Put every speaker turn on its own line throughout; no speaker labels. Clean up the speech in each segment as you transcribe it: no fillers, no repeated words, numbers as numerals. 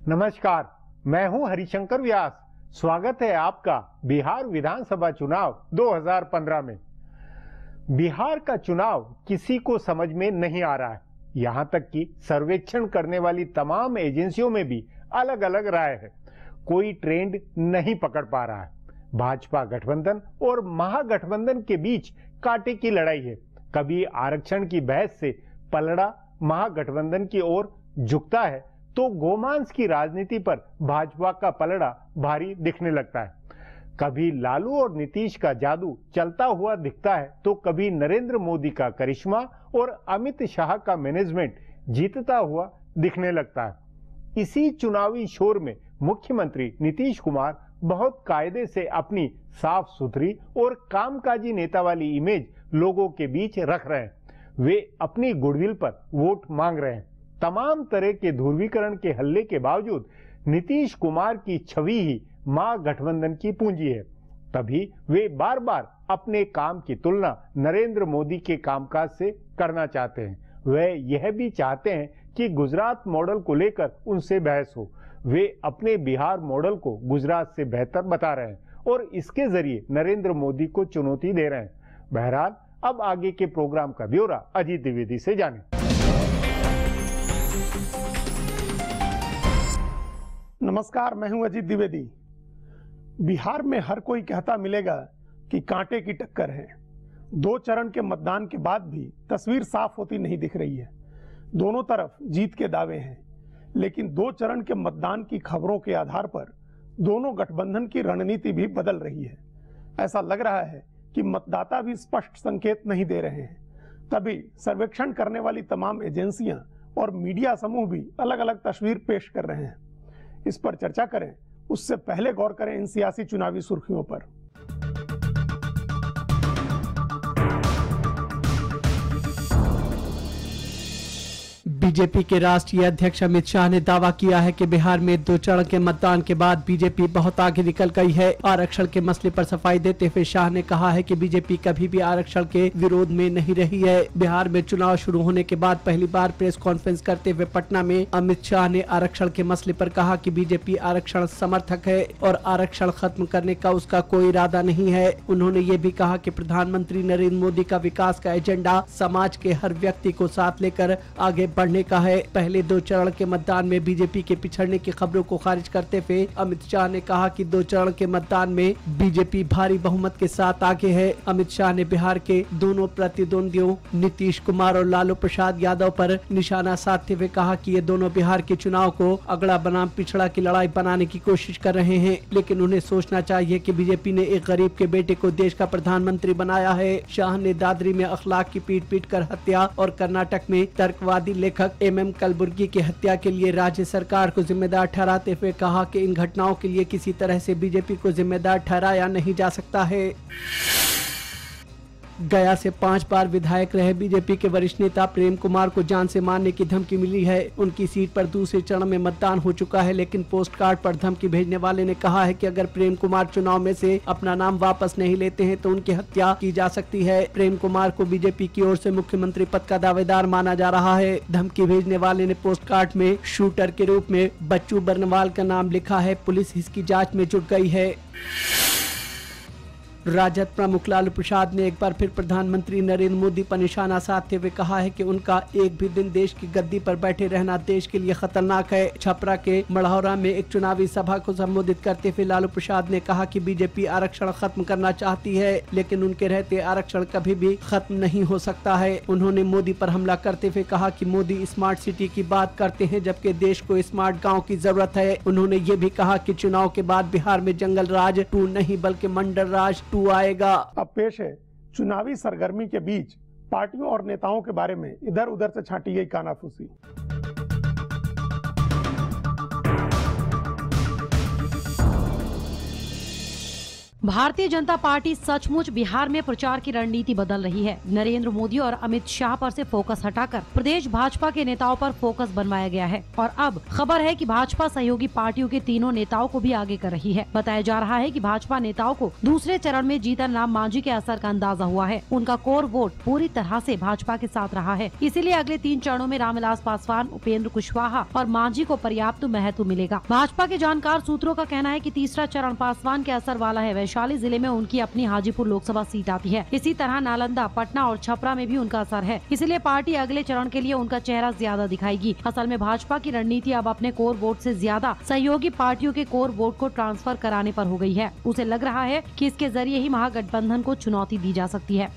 नमस्कार, मैं हूं हरिशंकर व्यास। स्वागत है आपका बिहार विधानसभा चुनाव 2015 में। बिहार का चुनाव किसी को समझ में नहीं आ रहा है। यहां तक कि सर्वेक्षण करने वाली तमाम एजेंसियों में भी अलग अलग राय है। कोई ट्रेंड नहीं पकड़ पा रहा है। भाजपा गठबंधन और महागठबंधन के बीच कांटे की लड़ाई है। कभी आरक्षण की बहस से पलड़ा महागठबंधन की ओर झुकता है तो गोमांस की राजनीति पर भाजपा का पलड़ा भारी दिखने लगता है। कभी लालू और नीतीश का जादू चलता हुआ दिखता है तो कभी नरेंद्र मोदी का करिश्मा और अमित शाह का मैनेजमेंट जीतता हुआ दिखने लगता है। इसी चुनावी शोर में मुख्यमंत्री नीतीश कुमार बहुत कायदे से अपनी साफ सुथरी और कामकाजी नेता वाली इमेज लोगों के बीच रख रहे हैं। वे अपनी गुडविल पर वोट मांग रहे हैं। तमाम तरह के ध्रुवीकरण के हल्ले के बावजूद नीतीश कुमार की छवि ही महागठबंधन की पूंजी है। तभी वे बार बार अपने काम की तुलना नरेंद्र मोदी के कामकाज से करना चाहते हैं। वे यह भी चाहते हैं कि गुजरात मॉडल को लेकर उनसे बहस हो। वे अपने बिहार मॉडल को गुजरात से बेहतर बता रहे हैं और इसके जरिए नरेंद्र मोदी को चुनौती दे रहे हैं। बहरहाल, अब आगे के प्रोग्राम का ब्यौरा अजीत द्विवेदी से जानें।
नमस्कार, मैं हूं अजीत द्विवेदी। बिहार में हर कोई कहता मिलेगा कि कांटे की टक्कर है। 2 चरण के मतदान के बाद भी तस्वीर साफ होती नहीं दिख रही है। दोनों तरफ जीत के दावे हैं, लेकिन 2 चरण के मतदान की खबरों के आधार पर दोनों गठबंधन की रणनीति भी बदल रही है। ऐसा लग रहा है कि मतदाता भी स्पष्ट संकेत नहीं दे रहे हैं। तभी सर्वेक्षण करने वाली तमाम एजेंसियां और मीडिया समूह भी अलग अलग तस्वीर पेश कर रहे हैं। इस पर चर्चा करें उससे पहले गौर करें इन सियासी चुनावी सुर्खियों पर।
बीजेपी के राष्ट्रीय अध्यक्ष अमित शाह ने दावा किया है कि बिहार में 2 चरण के मतदान के बाद बीजेपी बहुत आगे निकल गई है। आरक्षण के मसले पर सफाई देते हुए शाह ने कहा है कि बीजेपी कभी भी आरक्षण के विरोध में नहीं रही है। बिहार में चुनाव शुरू होने के बाद पहली बार प्रेस कॉन्फ्रेंस करते हुए पटना में अमित शाह ने आरक्षण के मसले पर कहा कि बीजेपी आरक्षण समर्थक है और आरक्षण खत्म करने का उसका कोई इरादा नहीं है। उन्होंने ये भी कहा कि प्रधानमंत्री नरेंद्र मोदी का विकास का एजेंडा समाज के हर व्यक्ति को साथ लेकर आगे बढ़ने का है। पहले 2 चरण के मतदान में बीजेपी के पिछड़ने की खबरों को खारिज करते हुए अमित शाह ने कहा कि 2 चरण के मतदान में बीजेपी भारी बहुमत के साथ आगे है। अमित शाह ने बिहार के दोनों प्रतिद्वंदियों नीतीश कुमार और लालू प्रसाद यादव पर निशाना साधते हुए कहा कि ये दोनों बिहार के चुनाव को अगड़ा बनाम पिछड़ा की लड़ाई बनाने की कोशिश कर रहे हैं, लेकिन उन्हें सोचना चाहिए कि बीजेपी ने एक गरीब के बेटे को देश का प्रधानमंत्री बनाया है। शाह ने दादरी में अखलाक की पीट कर हत्या और कर्नाटक में तर्कवादी लेखक MM कलबुर्गी की हत्या के लिए राज्य सरकार को जिम्मेदार ठहराते हुए कहा कि इन घटनाओं के लिए किसी तरह से बीजेपी को जिम्मेदार ठहराया नहीं जा सकता है। गया से 5 बार विधायक रहे बीजेपी के वरिष्ठ नेता प्रेम कुमार को जान से मारने की धमकी मिली है। उनकी सीट पर दूसरे चरण में मतदान हो चुका है, लेकिन पोस्ट कार्ड पर धमकी भेजने वाले ने कहा है कि अगर प्रेम कुमार चुनाव में से अपना नाम वापस नहीं लेते हैं तो उनकी हत्या की जा सकती है। प्रेम कुमार को बीजेपी की ओर से मुख्यमंत्री पद का दावेदार माना जा रहा है। धमकी भेजने वाले ने पोस्ट कार्ड में शूटर के रूप में बच्चू बर्नवाल का नाम लिखा है। पुलिस इसकी जाँच में जुट गई है। राजद प्रमुख लालू प्रसाद ने एक बार फिर प्रधानमंत्री नरेंद्र मोदी पर निशाना साधते हुए कहा है कि उनका एक भी दिन देश की गद्दी पर बैठे रहना देश के लिए खतरनाक है। छपरा के मढ़ौरा में एक चुनावी सभा को संबोधित करते हुए लालू प्रसाद ने कहा कि बीजेपी आरक्षण खत्म करना चाहती है, लेकिन उनके रहते आरक्षण कभी भी खत्म नहीं हो सकता है। उन्होंने मोदी पर हमला करते हुए कहा कि मोदी स्मार्ट सिटी की बात करते हैं जबकि देश को स्मार्ट गाँव की जरूरत है। उन्होंने ये भी कहा कि चुनाव के बाद बिहार में जंगल राज 2 नहीं बल्कि मंडल राज 2 आएगा।
अब पेश है चुनावी सरगर्मी के बीच पार्टियों और नेताओं के बारे में इधर उधर से छांटी गई कानाफूसी।
भारतीय जनता पार्टी सचमुच बिहार में प्रचार की रणनीति बदल रही है। नरेंद्र मोदी और अमित शाह पर से फोकस हटाकर प्रदेश भाजपा के नेताओं पर फोकस बनवाया गया है और अब खबर है कि भाजपा सहयोगी पार्टियों के तीनों नेताओं को भी आगे कर रही है। बताया जा रहा है कि भाजपा नेताओं को दूसरे चरण में जीतन राम मांझी के असर का अंदाजा हुआ है। उनका कोर वोट पूरी तरह से भाजपा के साथ रहा है, इसीलिए अगले 3 चरणों में रामविलास पासवान, उपेंद्र कुशवाहा और मांझी को पर्याप्त महत्व मिलेगा। भाजपा के जानकार सूत्रों का कहना है कि तीसरा चरण पासवान के असर वाला है। वैशाली जिले में उनकी अपनी हाजीपुर लोकसभा सीट आती है। इसी तरह नालंदा, पटना और छपरा में भी उनका असर है, इसलिए पार्टी अगले चरण के लिए उनका चेहरा ज्यादा दिखाएगी। असल में भाजपा की रणनीति अब अपने कोर वोट से ज्यादा सहयोगी पार्टियों के कोर वोट को ट्रांसफर कराने पर हो गई है। उसे लग रहा है कि इसके जरिए ही महागठबंधन को चुनौती दी जा सकती है।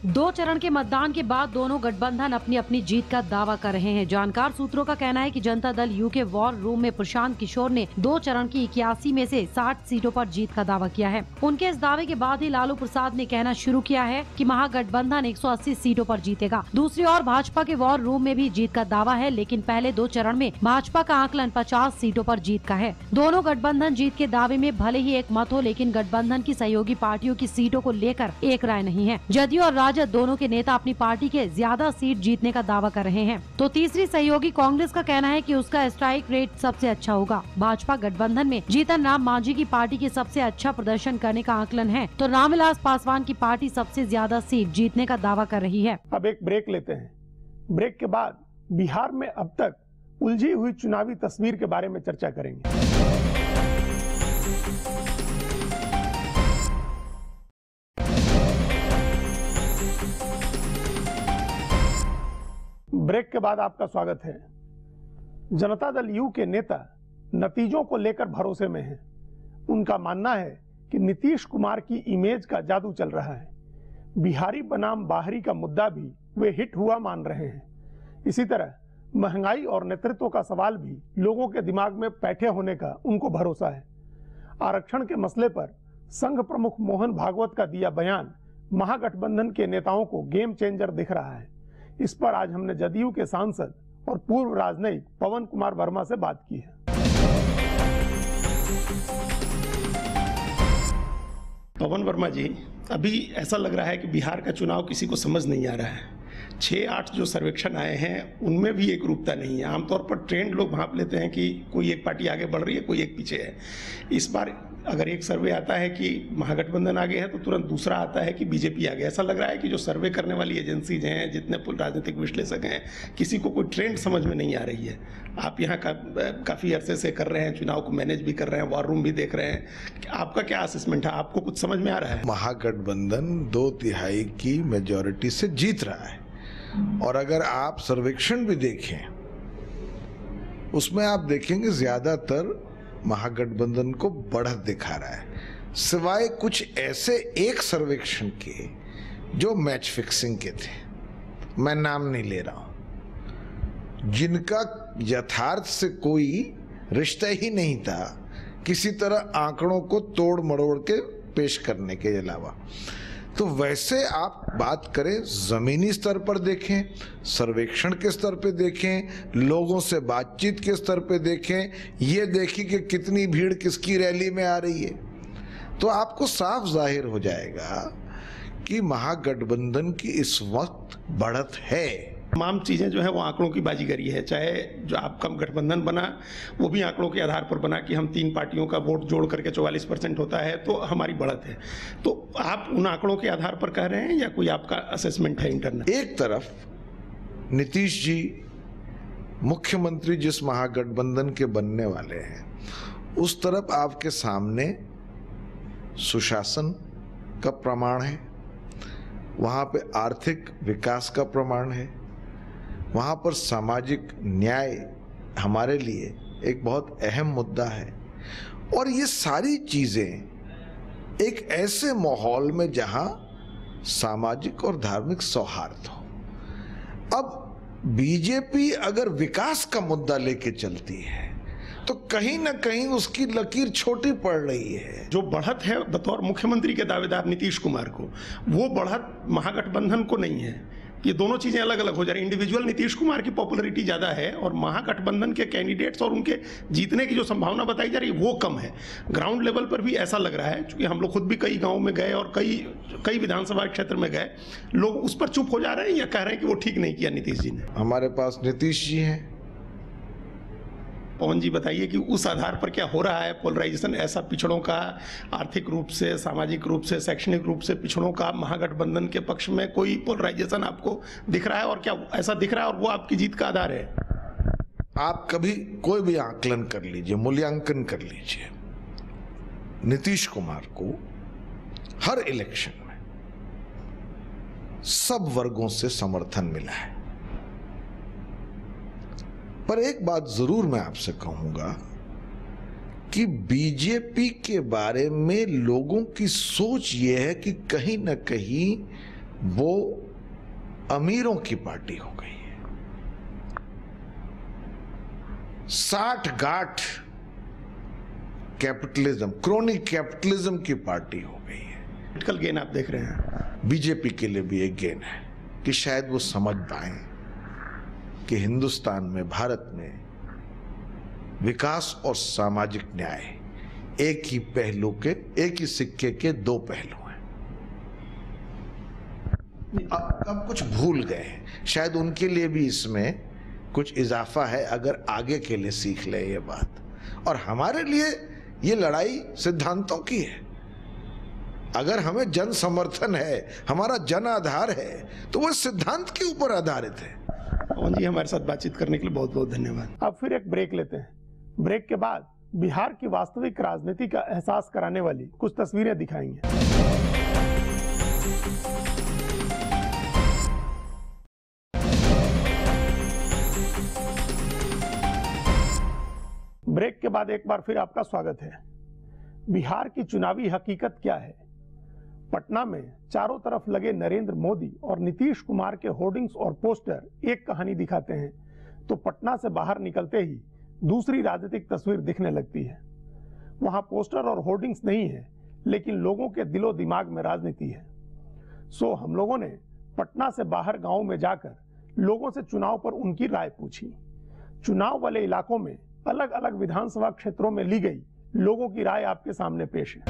2 चरण के मतदान के बाद दोनों गठबंधन अपनी अपनी जीत का दावा कर रहे हैं। जानकार सूत्रों का कहना है कि जनता दल यू के वॉर रूम में प्रशांत किशोर ने 2 चरण की 81 में से 60 सीटों पर जीत का दावा किया है। उनके इस दावे के बाद ही लालू प्रसाद ने कहना शुरू किया है कि महागठबंधन 180 सीटों पर जीतेगा। दूसरी ओर भाजपा के वॉर रूम में भी जीत का दावा है, लेकिन पहले 2 चरण में भाजपा का आकलन 50 सीटों पर जीत का है। दोनों गठबंधन जीत के दावे में भले ही एक मत हो, लेकिन गठबंधन की सहयोगी पार्टियों की सीटों को लेकर एक राय नहीं है। जदयू और राजद दोनों के नेता अपनी पार्टी के ज्यादा सीट जीतने का दावा कर रहे हैं, तो तीसरी सहयोगी कांग्रेस का कहना है कि उसका स्ट्राइक रेट सबसे अच्छा होगा। भाजपा गठबंधन में जीतन राम मांझी की पार्टी के सबसे अच्छा प्रदर्शन करने का आकलन है, तो रामविलास पासवान की पार्टी सबसे ज्यादा सीट जीतने का दावा कर रही है।
अब एक ब्रेक लेते हैं। ब्रेक के बाद बिहार में अब तक उलझी हुई चुनावी तस्वीर के बारे में चर्चा करेंगे। ब्रेक के बाद आपका स्वागत है। जनता दल यू के नेता नतीजों को लेकर भरोसे में हैं। उनका मानना है कि नीतीश कुमार की इमेज का जादू चल रहा है। बिहारी बनाम बाहरी का मुद्दा भी वे हिट हुआ मान रहे हैं। इसी तरह महंगाई और नेतृत्व का सवाल भी लोगों के दिमाग में बैठे होने का उनको भरोसा है। आरक्षण के मसले पर संघ प्रमुख मोहन भागवत का दिया बयान महागठबंधन के नेताओं को गेम चेंजर दिख रहा है। इस पर आज हमने जदयू के सांसद और पूर्व राजनयिक पवन कुमार वर्मा से बात की है।
पवन वर्मा जी, अभी ऐसा लग रहा है कि बिहार का चुनाव किसी को समझ नहीं आ रहा है। 6-8 जो सर्वेक्षण आए हैं उनमें भी एक रूपता नहीं है। आमतौर पर ट्रेंड लोग भांप लेते हैं कि कोई एक पार्टी आगे बढ़ रही है, कोई एक पीछे है। इस बार अगर एक सर्वे आता है कि महागठबंधन आगे है, तो तुरंत दूसरा आता है कि बीजेपी आगे। ऐसा लग रहा है कि जो सर्वे करने वाली एजेंसीज हैं, जितने राजनीतिक विश्लेषक हैं, किसी को कोई ट्रेंड समझ में नहीं आ रही है। आप यहाँ काफ़ी अरसे से कर रहे हैं, चुनाव को मैनेज भी कर रहे हैं, वॉर रूम भी देख रहे हैं। आपका क्या असेसमेंट है? आपको कुछ समझ में आ रहा है?
महागठबंधन 2/3 की मेजॉरिटी से जीत रहा है, और अगर आप सर्वेक्षण भी देखें उसमें आप देखेंगे ज्यादातर महागठबंधन को बढ़त दिखा रहा है, सिवाय कुछ ऐसे एक सर्वेक्षण के जो मैच फिक्सिंग के थे, मैं नाम नहीं ले रहा हूं, जिनका यथार्थ से कोई रिश्ता ही नहीं था, किसी तरह आंकड़ों को तोड़ मरोड़ के पेश करने के अलावा। तो वैसे आप बात करें, जमीनी स्तर पर देखें, सर्वेक्षण के स्तर पे देखें, लोगों से बातचीत के स्तर पे देखें, ये देखिए कि कितनी भीड़ किसकी रैली में आ रही है, तो आपको साफ जाहिर हो जाएगा कि महागठबंधन की इस वक्त बढ़त है।
तमाम चीज़ें जो है वो आंकड़ों की बाजीगरी है। चाहे जो आपका गठबंधन बना वो भी आंकड़ों के आधार पर बना कि हम 3 पार्टियों का वोट जोड़ करके 44% होता है तो हमारी बढ़त है। तो आप उन आंकड़ों के आधार पर कह रहे हैं या कोई आपका असेसमेंट है इंटरनल?
एक तरफ नीतीश जी मुख्यमंत्री जिस महागठबंधन के बनने वाले हैं, उस तरफ आपके सामने सुशासन का प्रमाण है, वहाँ पे आर्थिक विकास का प्रमाण है, वहाँ पर सामाजिक न्याय हमारे लिए एक बहुत अहम मुद्दा है, और ये सारी चीज़ें एक ऐसे माहौल में जहाँ सामाजिक और धार्मिक सौहार्द हो। अब बीजेपी अगर विकास का मुद्दा लेके चलती है तो कहीं ना कहीं उसकी लकीर छोटी पड़ रही है।
जो बढ़त है बतौर मुख्यमंत्री के दावेदार नीतीश कुमार को, वो बढ़त महागठबंधन को नहीं है। ये दोनों चीजें अलग अलग हो जा रही। इंडिविजुअल नीतीश कुमार की पॉपुलैरिटी ज्यादा है और महागठबंधन के कैंडिडेट्स और उनके जीतने की जो संभावना बताई जा रही है वो कम है। ग्राउंड लेवल पर भी ऐसा लग रहा है, क्योंकि हम लोग खुद भी कई गाँव में गए और कई विधानसभा क्षेत्र में गए, लोग उस पर चुप हो जा रहे हैं या कह रहे हैं कि वो ठीक नहीं किया नीतीश जी ने।
हमारे पास नीतीश जी हैं।
पवन जी बताइए कि उस आधार पर क्या हो रहा है पोलराइजेशन, ऐसा पिछड़ों का, आर्थिक रूप से, सामाजिक रूप से, शैक्षणिक रूप से पिछड़ों का महागठबंधन के पक्ष में कोई पोलराइजेशन आपको दिख रहा है, और क्या ऐसा दिख रहा है और वो आपकी जीत का आधार है?
आप कभी कोई भी आकलन कर लीजिए, मूल्यांकन कर लीजिए, नीतीश कुमार को हर इलेक्शन में सब वर्गों से समर्थन मिला है। पर एक बात जरूर मैं आपसे कहूंगा कि बीजेपी के बारे में लोगों की सोच यह है कि कहीं ना कहीं वो अमीरों की पार्टी हो गई है, 60-गांठ कैपिटलिज्म, क्रोनिक कैपिटलिज्म की पार्टी हो गई है।
पॉलिटिकल गेन आप देख रहे हैं,
बीजेपी के लिए भी एक गेन है कि शायद वो समझ पाए कि हिंदुस्तान में, भारत में विकास और सामाजिक न्याय एक ही पहलू के, एक ही सिक्के के दो पहलू हैं। अब कुछ भूल गए हैं, शायद उनके लिए भी इसमें कुछ इजाफा है अगर आगे के लिए सीख ले ये बात। और हमारे लिए ये लड़ाई सिद्धांतों की है। अगर हमें जन समर्थन है, हमारा जन आधार है, तो वह सिद्धांत के ऊपर आधारित है।
पवन जी, हमारे साथ बातचीत करने के लिए बहुत बहुत धन्यवाद।
अब फिर एक ब्रेक लेते हैं। ब्रेक के बाद बिहार की वास्तविक राजनीति का एहसास कराने वाली कुछ तस्वीरें दिखाएंगे। ब्रेक के बाद एक बार फिर आपका स्वागत है। बिहार की चुनावी हकीकत क्या है? पटना में चारों तरफ लगे नरेंद्र मोदी और नीतीश कुमार के होर्डिंग्स और पोस्टर एक कहानी दिखाते हैं, तो पटना से बाहर निकलते ही दूसरी राजनीतिक तस्वीर दिखने लगती है। वहां पोस्टर और होर्डिंग्स नहीं है, लेकिन लोगों के दिलो दिमाग में राजनीति है। सो हम लोगों ने पटना से बाहर गांवों में जाकर लोगों से चुनाव पर उनकी राय पूछी। चुनाव वाले इलाकों में अलग अलग विधानसभा क्षेत्रों में ली गई लोगों की राय आपके सामने पेश है।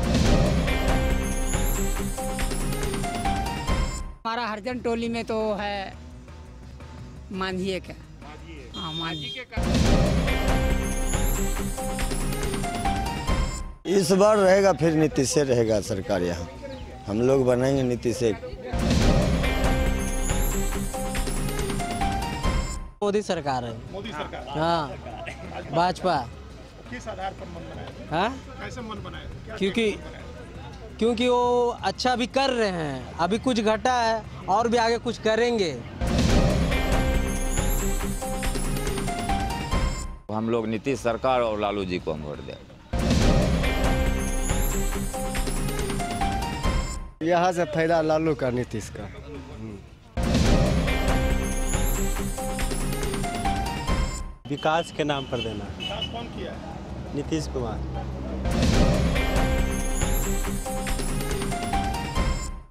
हमारा हरजन टोली में तो है मांझिए का, हाँ मांझी।
इस बार रहेगा फिर नीतीश से रहेगा सरकार, यहाँ हम लोग बनाएंगे नीतीश से।
मोदी सरकार है।
मोदी सरकार,
हाँ, भाजपा।
किस आधार पर मन बनाया?
हाँ,
कैसे मन बनाया?
क्योंकि वो अच्छा भी कर रहे हैं, अभी कुछ घटा है और भी आगे कुछ करेंगे।
हम लोग नीतीश सरकार और लालू जी को हम वोट देंगे।
यहाँ से फायदा लालू का, नीतीश का।
विकास के नाम पर देना।
विकास कौन किया है?
नीतीश कुमार।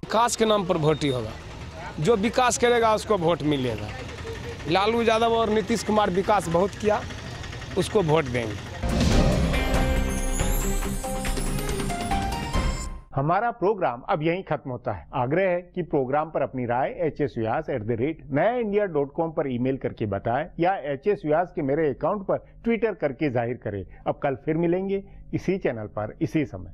विकास के नाम पर वोट ही होगा, जो विकास करेगा उसको वोट मिलेगा। लालू यादव और नीतीश कुमार विकास बहुत किया, उसको वोट देंगे।
हमारा प्रोग्राम अब यहीं खत्म होता है। आग्रह है कि प्रोग्राम पर अपनी राय hsvyas@nayaindia.com पर ईमेल करके बताएं या hsvyas के मेरे अकाउंट पर ट्विटर करके जाहिर करें। अब कल फिर मिलेंगे इसी चैनल पर इसी समय।